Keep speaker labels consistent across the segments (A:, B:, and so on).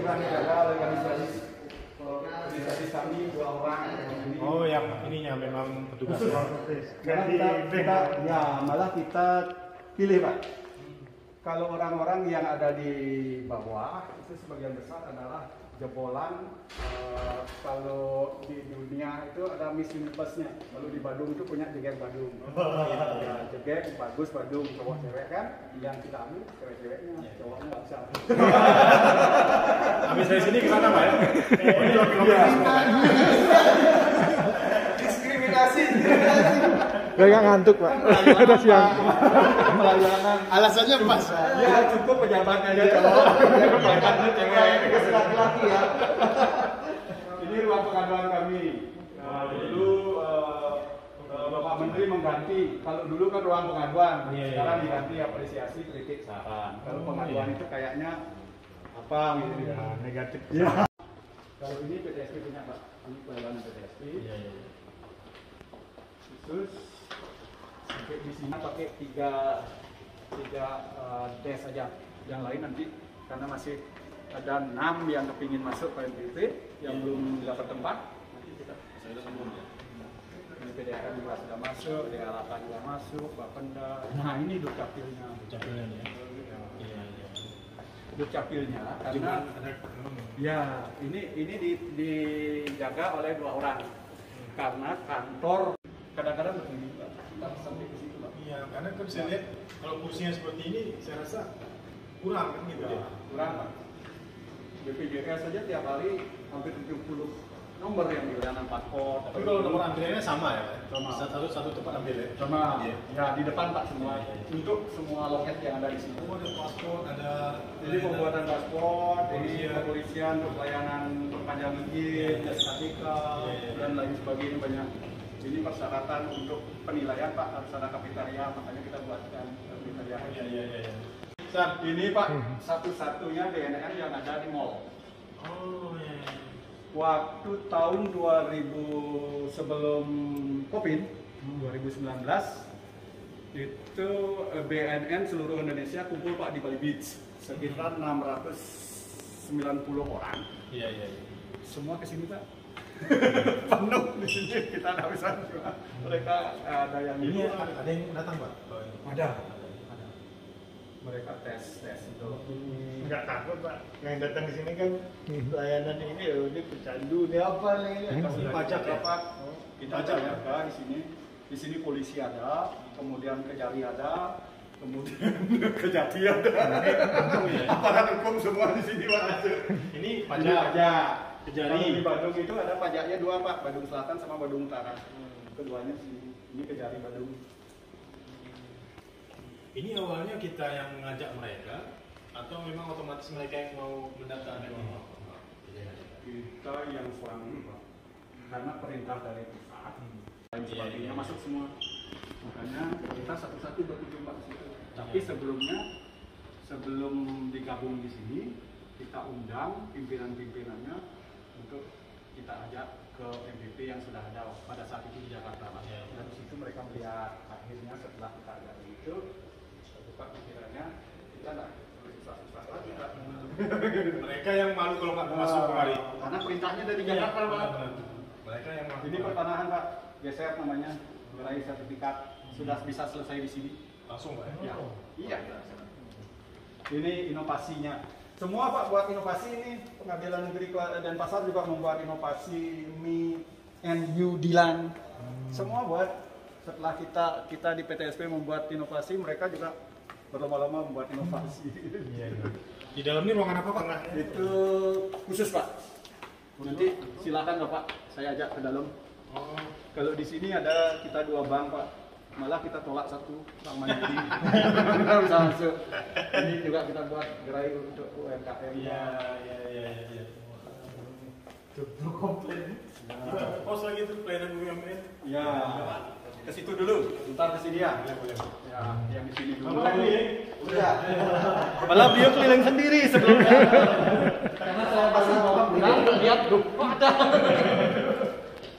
A: sudah dijaga oleh organisasi kami 2 orang.
B: Oh, yang ininya memang petugas.
A: Karena kita ya malah kita pilih Pak. Kalau orang-orang yang ada di bawah itu sebagian besar adalah jebolan. Kalau di dunia itu ada Miss Universe-nya. Kalau di Badung itu punya Jeger Badung. Ya, Jeger bagus Badung, cowok cewek kan. Yang kita ambil cewek-ceweknya, cowoknya nggak bisa.
B: Habis dari sini ke sana Pak ya?
A: Diskriminasi.
C: Gak ngantuk Pak. Udah siang.
A: Pelayanan.
D: Alasannya pas.
A: Ya cukup pejabatnya aja cowok. Pejabatnya cewek. Laki-laki ya. Ini ruang pengaduan kami. Nah, dulu Bapak Menteri mengganti. Kalau dulu kan ruang pengaduan. Sekarang diganti apresiasi, kritik, saran. Kalau pengaduan itu kayaknya apa gitu ya, negatif. Ya. Kalau ini PTSP punya Pak. Ini pelayanan PTSP. Terus sampai di sini pakai tiga des saja. Yang lain nanti karena masih ada 6 yang kepingin masuk ke NPP yang belum dapat tempat. Nanti kita PDRM juga sudah masuk, DLATA juga masuk, Bapenda. Nah ini dukcapilnya.
B: Dukcapilnya ya.
A: Dukcapilnya karena ya ini dijaga oleh 2 orang karena kantor kadang-kadang begini Pak, kita sampai ke situ Pak.
B: Iya, karena kan saya lihat kalau kursinya seperti ini, saya rasa kurang kan gitu ya.
A: Kurang Pak. BPJS saja tiap hari hampir 70 nomor yang dilayanan paspor.
B: Tapi kalau nomor antriannya sama ya?
A: Sama.
B: Satu tempat ambil ya?
A: Sama.
B: Iya.
A: Ya di depan Pak semua. Untuk semua loket yang ada di sini.
B: Oh, ada paspor, ada
A: Jadi pembuatan paspor, ini kepolisian untuk pelayanan perpanjang izin, SKTK dan lain sebagainya banyak. Ini persyaratan untuk penilaian Pak harus ada kafetaria, makanya kita buatkan kafetaria.
B: Iya.
A: Saat ini Pak satu-satunya DNR yang ada di mall.
B: Oh iya.
A: Waktu tahun 2000 sebelum COVID 2019 itu BNN seluruh Indonesia kumpul Pak di Bali Beach sekitar 690 orang.
B: Iya.
A: Semua ke sini Pak. Penuh di sini kita nggak bisa juga. Mereka ada yang
B: Ini ada yang datang Pak?
A: Ada. Mereka tes itu.
D: Nggak takut Pak. Yang datang ke sini kan pelayanan ini ya ini pecandu ini apa nih?
A: Kasih pajak ya Pak. Kita
B: Pajak
A: jaga di sini. Di sini polisi ada, kemudian Kejari ada, kemudian Kejati ada. Aparat hukum semua di sini Pak.
B: Ini
A: Ini
B: pajak. Kejari.
A: Kalau di Badung itu ada pajaknya 2 Pak, Badung Selatan sama Badung Utara. Keduanya sini. Ini Kejari Badung.
B: Ini awalnya kita yang mengajak mereka atau memang otomatis mereka yang mau mendaftar?
A: Kita yang serang dulu Pak. Karena perintah dari pusat dan sebagainya masuk semua. Makanya kita satu-satu berkunjung Pak ke situ. Tapi sebelum digabung di sini, kita undang pimpinan-pimpinannya untuk kita ajak ke MPP yang sudah ada pada saat itu di Jakarta Pak. Dan di situ mereka melihat akhirnya setelah kita ajak itu buka pikirannya kita nggak susah-susah lagi Pak.
B: Mereka yang malu kalau nggak masuk kemari.
A: Karena perintahnya dari Jakarta Pak.
B: Mereka yang malu.
A: Ini pertanahan Pak, geser namanya, gerai sertifikat sudah bisa selesai di sini.
B: Langsung Pak
A: Ya. Iya. Ini inovasinya. Semua Pak buat inovasi ini. Pengadilan Negeri dan Pasar juga membuat inovasi Mi NU Dilan. Semua buat. Setelah kita di PTSP membuat inovasi, mereka juga berlomba-lomba membuat inovasi.
B: Iya. Di dalam ini ruangan apa Pak?
A: Itu khusus Pak. Nanti silakan Bapak, saya ajak ke dalam.
B: Oh.
A: Kalau di sini ada kita 2 bank Pak. Malah kita tolak 1 bank mandiri. Kita bisa masuk. Ini juga kita buat gerai untuk UMKM.
B: Iya. Tuh komplain. Pos lagi tuh pelayanan UMN.
A: Ya. Ke situ dulu. Ntar ke sini ya. Ya, yang di sini dulu. Udah. Malah beliau keliling sendiri sebelumnya. Karena saya pas mau bilang lihat duh, ada.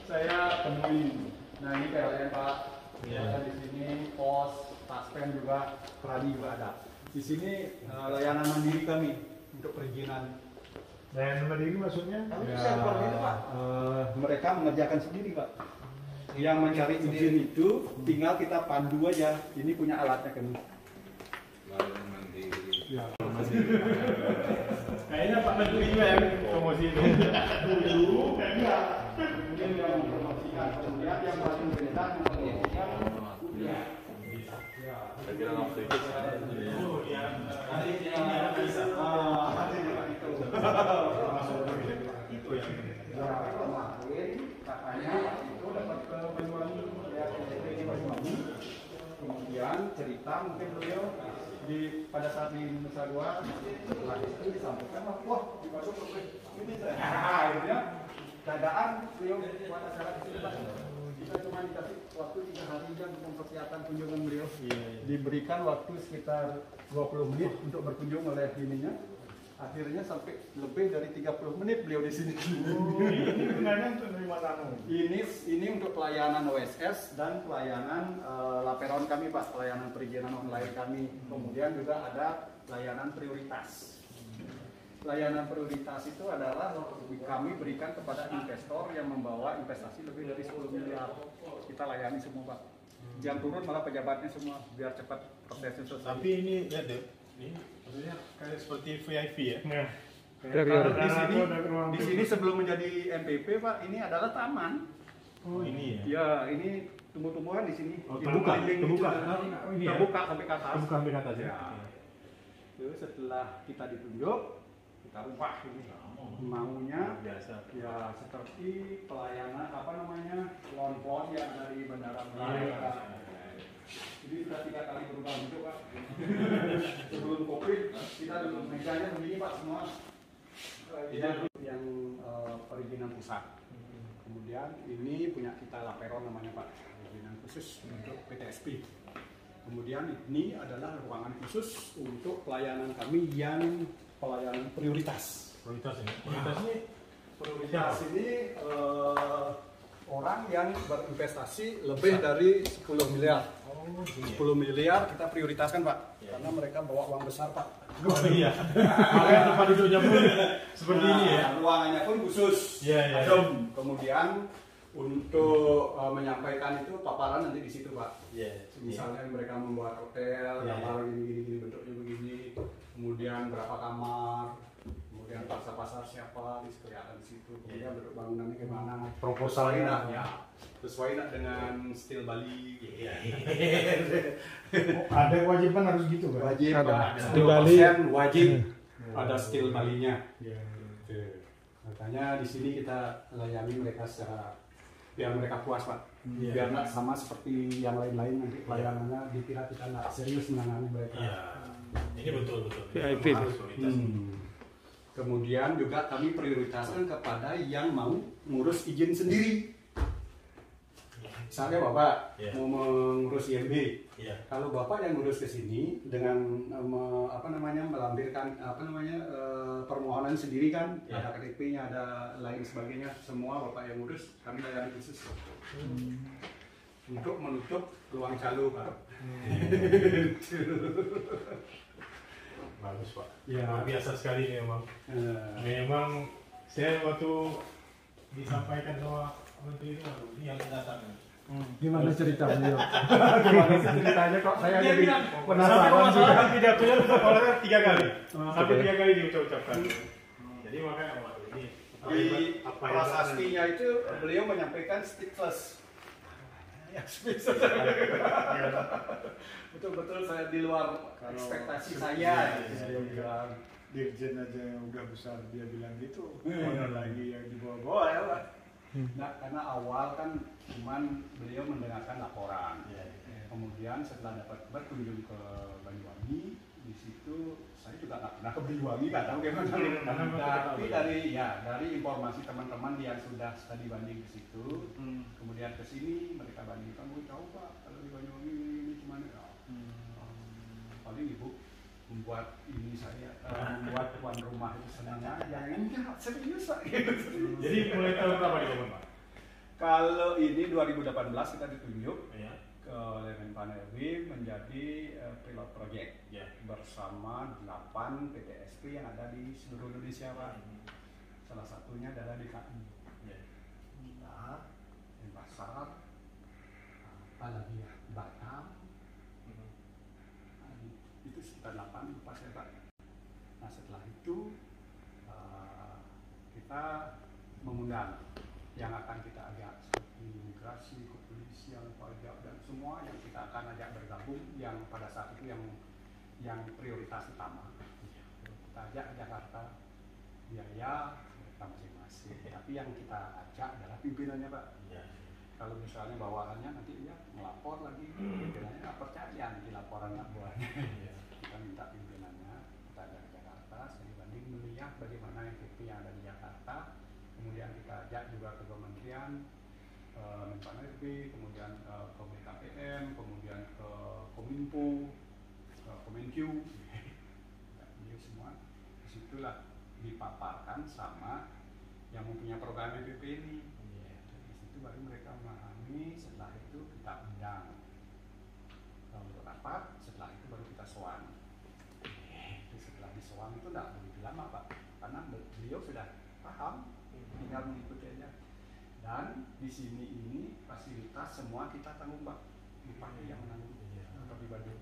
A: Saya temuin. Nah, ini PLN Pak. Ada di sini pos, taspen juga, pradi juga ada. Di sini layanan mandiri kami untuk perizinan
D: Dan mandiri maksudnya?
A: Mereka mengerjakan sendiri Pak. Yang mencari izin itu tinggal kita pandu aja. Ini punya alatnya kan. Ya.
D: Kayaknya Pak Menteri juga yang promosi itu.
A: Dulu ya. Kemudian yang mempromosikan, kemudian yang paling beda ya.
B: Saya kira nggak bisa ikut.
D: Oh, ya.
A: Bisa.
D: Itu yang
A: Katanya itu dapat ke Banyuwangi, kemudian cerita mungkin beliau pada saat di Nusa Dua setelah itu disampaikan wah di Bandung ini akhirnya keadaan beliau buat acara di sini kita cuma dikasih waktu 3 hari aja untuk mempersiapkan kunjungan beliau. Diberikan waktu sekitar 20 menit untuk berkunjung oleh ininya. Akhirnya sampai lebih dari 30 menit beliau di sini.
D: ini sebenarnya untuk menerima tamu.
A: Ini untuk pelayanan OSS dan pelayanan laporan kami Pak, pelayanan perizinan online kami. Kemudian juga ada pelayanan prioritas. Pelayanan prioritas itu adalah kami berikan kepada investor yang membawa investasi lebih dari 10 miliar. Kita layani semua Pak. Jangan turun malah pejabatnya semua biar cepat prosesnya selesai.
B: Tapi ini lihat deh, ini maksudnya kayak seperti VIP ya.
A: Kalau di sini sebelum menjadi MPP Pak, ini adalah taman.
B: Oh ini ya.
A: Ya, ini tumbuh-tumbuhan di sini.
B: Oh, terbuka
A: Dikelilingi
B: terbuka.
A: juga.
B: Oh, ini ya.
A: Terbuka sampai ke atas.
B: Terbuka sampai ke atas ya.
A: Ya. Terus setelah kita ditunjuk, kita ubah ini. Maunya
B: Biasa.
A: ya seperti pelayanan apa namanya lawn yang dari Bandara Melaka.
B: Iya.
A: Jadi sudah 3 kali berubah bentuk Pak. Sebelum COVID kita dulu mejanya begini Pak semua. Yang perizinan pusat. Kemudian ini punya kita Laperon namanya Pak, perizinan khusus untuk PTSP. Kemudian ini adalah ruangan khusus untuk pelayanan kami yang pelayanan prioritas.
B: Prioritas ini. Prioritas ini
A: Prioritas ini orang yang berinvestasi lebih dari 10 miliar.
B: oh gini
A: 10 miliar kita prioritaskan Pak, karena mereka bawa uang besar Pak.
B: ya. Oh iya. Makanya tempat duduknya pun seperti ini ya.
A: Ruangannya pun khusus.
B: Iya, iya.
A: Adem. Kemudian untuk menyampaikan itu paparan nanti di situ Pak.
B: Iya.
A: Misalnya mereka membuat hotel,
B: Iya,
A: gambar gini bentuknya begini, kemudian berapa kamar, kemudian pasar-pasar siapa di kelihatan di situ, kemudian bentuk bangunannya gimana,
B: Proposalnya.
A: sesuai ya, sesuai nak dengan stil Bali.
B: Iya.
D: Oh, ada kewajiban harus gitu kan?
A: Wajib
C: Ada.
A: Pak.
C: Di Bali.
A: 10% wajib ada stil Balinya.
D: Ya.
A: Makanya di sini kita layani mereka secara biar mereka puas Pak,
B: Iya.
A: biar nggak sama seperti yang lain-lain nanti pelayanannya dikira kita nggak serius menangani mereka.
B: Iya. Ini betul.
C: VIP.
B: Harus prioritas.
A: Kemudian juga kami prioritaskan kepada yang mau ngurus izin sendiri. Misalnya Bapak
B: Iya.
A: mau mengurus IMB,
B: Iya.
A: kalau Bapak yang ngurus ke sini dengan melampirkan permohonan sendiri kan,
B: Iya.
A: ada KTP-nya, ada lain sebagainya, semua Bapak yang ngurus, kami layani khusus untuk menutup ruang calo Pak.
B: Bagus Pak.
A: Ya.
B: Luar biasa sekali ini memang. Memang saya waktu disampaikan sama menteri itu, waduh, ini yang datang.
C: Gimana cerita beliau? Gimana sih ceritanya kok saya jadi
B: Sampai
C: penasaran sih.
B: masalah pidatonya oleh 3 kali.
C: Oh,
B: Sampai
C: oke.
B: 3 kali diucap-ucapkan. Jadi makanya waduh ini
A: Di
B: apa
A: prasastinya itu beliau menyampaikan speechless. Ya, speechless. Betul-betul saya di luar ekspektasi saya. Beliau bilang.
D: Dirjen aja yang udah besar dia bilang gitu, mana lagi yang dibawa-bawa ya Pak.
A: Nah, karena awal kan cuman beliau mendengarkan laporan. Kemudian setelah dapat berkunjung ke Banyuwangi, di situ saya juga nggak pernah ke Banyuwangi, nggak tahu gimana. Tapi dari informasi teman-teman yang sudah studi banding ke situ, kemudian ke sini mereka bandingkan, tahu Pak kalau di Banyuwangi ini gimana? Paling Ibu membuat ini saya membuat tuan rumah itu senang aja. Enggak serius Pak.
B: Jadi mulai tahun berapa di Bogor Pak?
A: Kalau ini 2018 kita ditunjuk
B: Iya.
A: oleh Menpan RB menjadi pilot project
B: Ya.
A: bersama 8 PTSP yang ada di seluruh Indonesia Pak. Salah satunya adalah DKI.
B: Ya.
A: Kita, Denpasar, apalagi ya, Batam. Nah, itu sekitar 8 lupa saya Pak. Nah setelah itu kita mengundang yang akan kita ajak seperti imigrasi, kepolisian, pajak dan semua yang kita akan ajak bergabung yang pada saat itu yang prioritas utama. Kita ajak ke Jakarta, biaya mereka masing-masing. Tapi yang kita ajak adalah pimpinannya Pak.
B: Ya.
A: Kalau misalnya bawahannya nanti dia melapor lagi, pimpinannya nggak percaya nanti laporan nggak buahnya. Kita minta pimpinannya, kita ajak ke Jakarta, saya banding melihat bagaimana MPP yang ada di Jakarta. Kemudian kita ajak juga ke kementerian, Menpan RB, kemudian ke BKPM, kemudian ke Kominfo, ke Kemenq. Ini semua disitulah dipaparkan sama yang mempunyai program MPP ini. Di situ baru mereka memahami. Setelah itu kita undang untuk rapat. Setelah itu baru kita sowan. Setelah disowan itu tidak begitu lama Pak, karena beliau sudah paham, tinggal mengikuti aja. Dan di sini ini fasilitas semua kita tanggung Pak, bupati yang menanggung pribadi.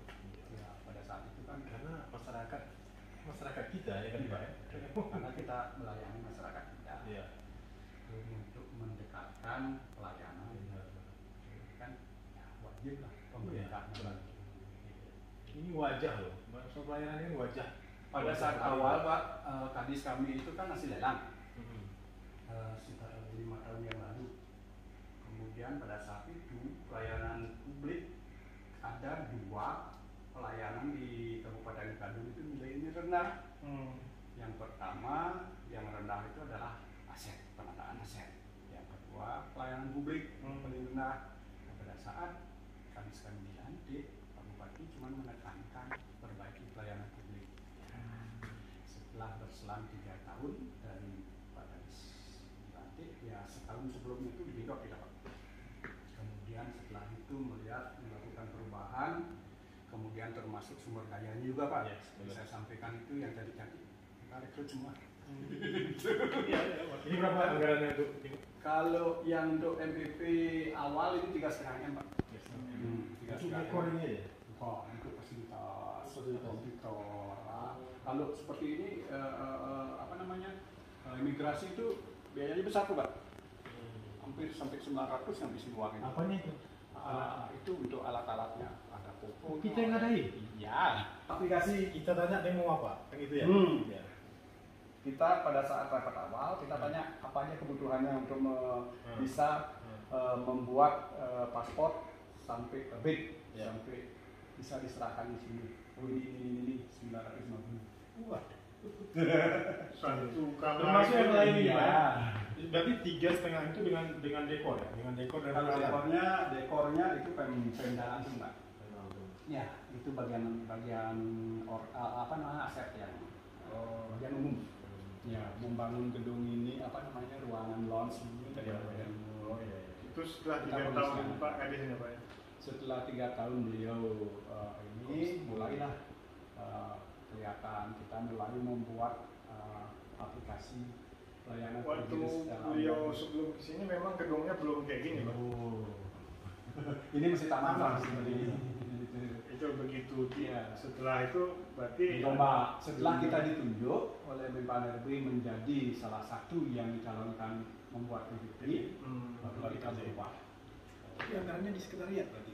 A: Ya pada saat itu kan
B: Karena masyarakat kita ya kan Pak.
A: karena kita melayani masyarakat kita.
B: Iya.
A: Untuk mendekatkan pelayanan kan ya, wajib lah pemerintah.
B: Ini wajah loh, maksud pelayanan ini wajah.
A: Pada saat awal Pak, kadis kami itu kan masih lelang sekitar 5 tahun yang lalu. Kemudian pada saat itu pelayanan publik ada 2 pelayanan di Kabupaten Bandung itu nilainya rendah. Yang pertama yang rendah itu adalah aset, penataan aset. Yang kedua pelayanan publik paling rendah. Nah, pada saat kadis kami dilantik, Pak Bupati cuma menekankan perbaiki pelayanan publik. Setelah berselang 3 tahun dari Pak Kadis dilantik, ya setahun sebelumnya itu dibidok kita Pak. Kemudian setelah itu melakukan perubahan, kemudian termasuk sumber dayanya juga Pak.
B: Ya,
A: Saya sampaikan itu yang tadi kita rekrut semua.
B: Ini berapa anggarannya untuk ini?
A: Kalau yang untuk MPP awal itu 3,5 M Pak.
B: Untuk dekor ini aja.
A: Oh, untuk fasilitas komputer. Kalau seperti ini imigrasi itu biayanya besar tuh Pak. Hampir sampai 900 yang isi uang itu.
B: Apanya itu?
A: Itu untuk alat-alatnya. Ada foto.
B: Kita yang ngadain?
A: Iya. Aplikasi
B: Kita tanya dia mau apa? Kan itu ya? Ya.
A: kita pada saat rapat awal kita tanya apa aja kebutuhannya untuk bisa membuat paspor sampai terbit, sampai bisa diserahkan di sini. Oh ini 950.
B: Wah.
D: Satu kamar.
B: Termasuk yang lain
A: ya.
B: Berarti 3,5 itu dengan dekor ya? Dengan dekor dan
A: Kalau
B: pelayanan.
A: dekornya itu Pemda langsung Mbak. Ya, itu bagian aset yang bagian umum. Ya, membangun gedung ini ruangan lounge ini dari bagian umum.
D: Itu setelah 3 tahun Pak Kadis ini Pak ya?
A: Setelah 3 tahun beliau ini mulailah kelihatan kita mulai membuat aplikasi pelayanan
D: Waktu
A: turis dalam
D: beliau sebelum kesini memang gedungnya belum kayak gini Pak.
A: ini masih taman Pak sebenarnya.
D: Itu begitu.
A: Iya.
D: Setelah itu berarti
A: Coba setelah kita ditunjuk oleh Menpan RB menjadi salah satu yang dicalonkan membuat PPP, baru kita berubah.
B: Tapi anggarannya di sekretariat berarti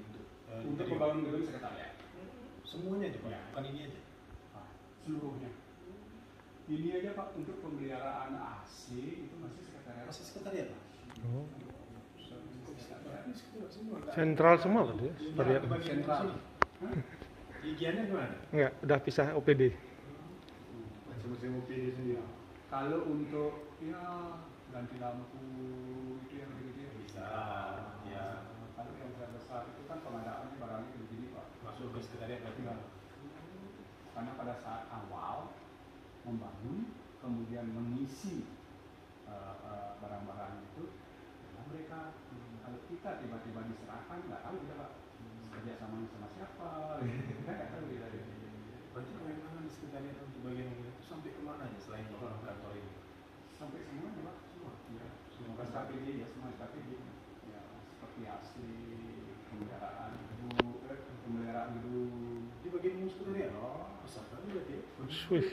A: Untuk membangun gedung sekretariat.
B: semuanya itu Pak,
A: Ya.
B: bukan ini aja.
A: Seluruhnya. Ini aja Pak untuk pemeliharaan AC itu masih sekretariat.
B: Masih sekretariat Pak?
C: Sentral semua berarti ya? Sekretariat.
A: Sentral.
B: Higiennya gimana?
C: Enggak, udah pisah OPD.
D: masing-masing OPD sendiri.
A: Kalau untuk ganti lampu itu yang gede
B: Bisa, ya.
A: Kalau yang besar itu kan pengadaannya barangnya begini Pak.
B: Masuk ke sekretariat berarti Pak?
A: Karena pada saat awal membangun, kemudian mengisi barang-barang itu, karena mereka kalau kita tiba-tiba diserahkan nggak tahu kita Pak kerja sama siapa, kita nggak tahu kita.
B: Berarti kewenangan di sekretariat untuk bagian ini itu sampai kemana ya selain orang kantor ini?
A: sampai semua Pak, semua. Ya, semua SKPD ya semua SKPD. Ya, seperti asli pemeliharaan gedung di bagian muskul ya, besar kan berarti.
E: Wih.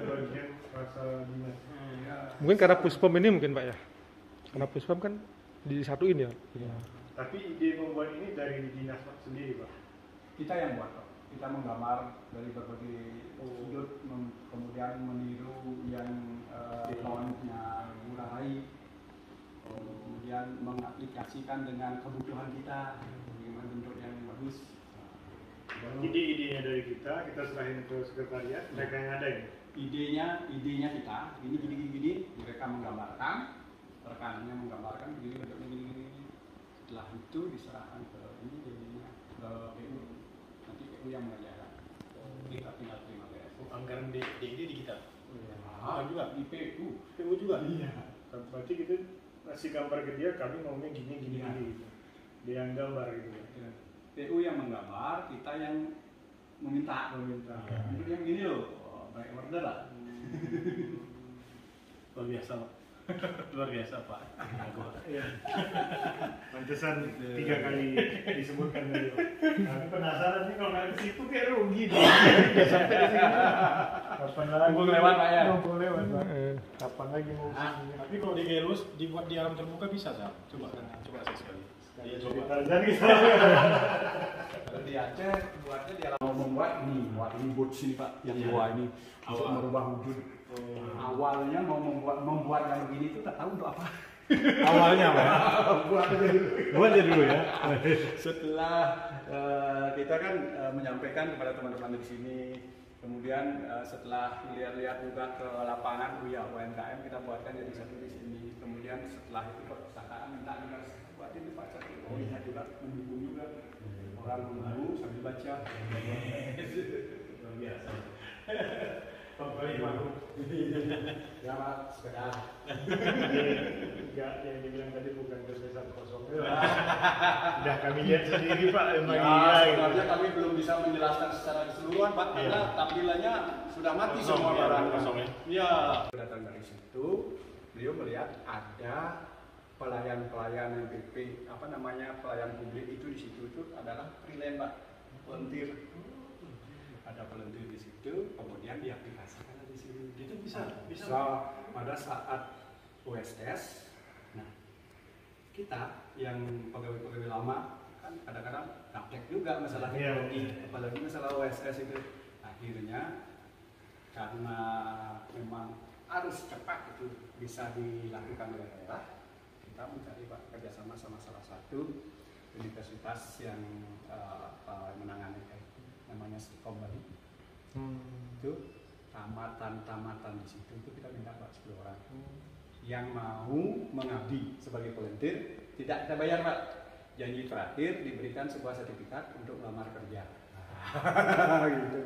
D: bagian rasa dinas.
A: Ya.
E: Mungkin karena Puspom ini mungkin Pak ya. Karena Puspom kan disatuin ya.
D: Tapi ide membuat ini dari dinas Pak sendiri Pak.
A: Kita yang buat kok. Kita menggambar dari berbagai sudut, kemudian meniru yang lawannya Ngurah Rai, kemudian mengaplikasikan dengan kebutuhan kita, bagaimana bentuk yang bagus.
D: Ide-idenya dari kita serahin ke sekretariat, mereka yang ada ya.
A: Idenya kita, gini, mereka menggambarkan, rekanannya menggambarkan begini bentuknya gini. Setelah itu diserahkan ke ini jadinya ke PU. Nanti PU yang mengerjakan. Kita tinggal terima beres.
B: Anggaran DID di kita.
A: Bukan juga di PU.
D: PU juga?
A: Iya.
D: Berarti kita kasih gambar ke dia, kami maunya gini. Gitu. Dia yang gambar gitu ya.
A: PU yang menggambar, kita yang meminta. Untuk yang gini loh, baik order lah.
B: Luar biasa Pak. Luar biasa Pak.
D: Iya. Pantesan 3 kali disebutkan tadi. Tapi penasaran nih kalau nggak ke situ kayak rugi deh. Sampai di sini. Kapan lagi?
A: Mumpung lewat, Pak, ya?
D: Mumpung lewat Pak. Kapan lagi mau kesini?
B: Tapi kalau di Gelus dibuat di alam terbuka bisa Sam? Coba saya sekali. Iya coba.
D: Tarzan gitu.
A: Kalau di Aceh buatnya dia mau membuat ini bot sini Pak, yang dua ini untuk
B: Awal.
A: merubah wujud. Awalnya mau membuat yang begini itu tak tahu untuk apa.
B: Awalnya Pak. Buat aja dulu ya.
A: Setelah kita kan menyampaikan kepada teman-teman di sini, kemudian setelah lihat-lihat juga ke lapangan, UMKM kita buatkan jadi satu di sini. Kemudian setelah itu perpustakaan minta juga buatin di Pak Cak. Oh iya juga mendukung juga. Orang menunggu sambil baca.
B: Luar biasa. Pokoknya malu.
A: Ya Pak, sekedar.
D: Enggak, yang dibilang tadi bukan kesesat kosong. Udah kami lihat sendiri Pak, emang
A: Ya,
D: iya.
A: sebenarnya kami belum bisa menjelaskan secara keseluruhan Pak, karena tampilannya sudah mati
B: Kosong,
A: semua
B: ya,
A: barang.
B: kosong, ya.
A: Iya. Datang dari situ, beliau melihat ada pelayan-pelayan MPP, pelayan publik itu di situ itu adalah freelance Pak, volunteer. Ada volunteer di situ, kemudian diaplikasikan di sini.
B: Itu bisa.
A: Pada saat OSS, nah kita yang pegawai-pegawai lama kan kadang-kadang gaptek juga masalah teknologi, apalagi masalah OSS itu. Akhirnya karena memang harus cepat itu bisa dilakukan oleh daerah, kita mencari Pak kerjasama sama salah satu universitas yang menangani namanya Stikom Bali. Itu tamatan di situ itu kita minta Pak 10 orang yang mau mengabdi sebagai volunteer, tidak kita bayar Pak. Janji terakhir diberikan sebuah sertifikat untuk melamar kerja. Gitu.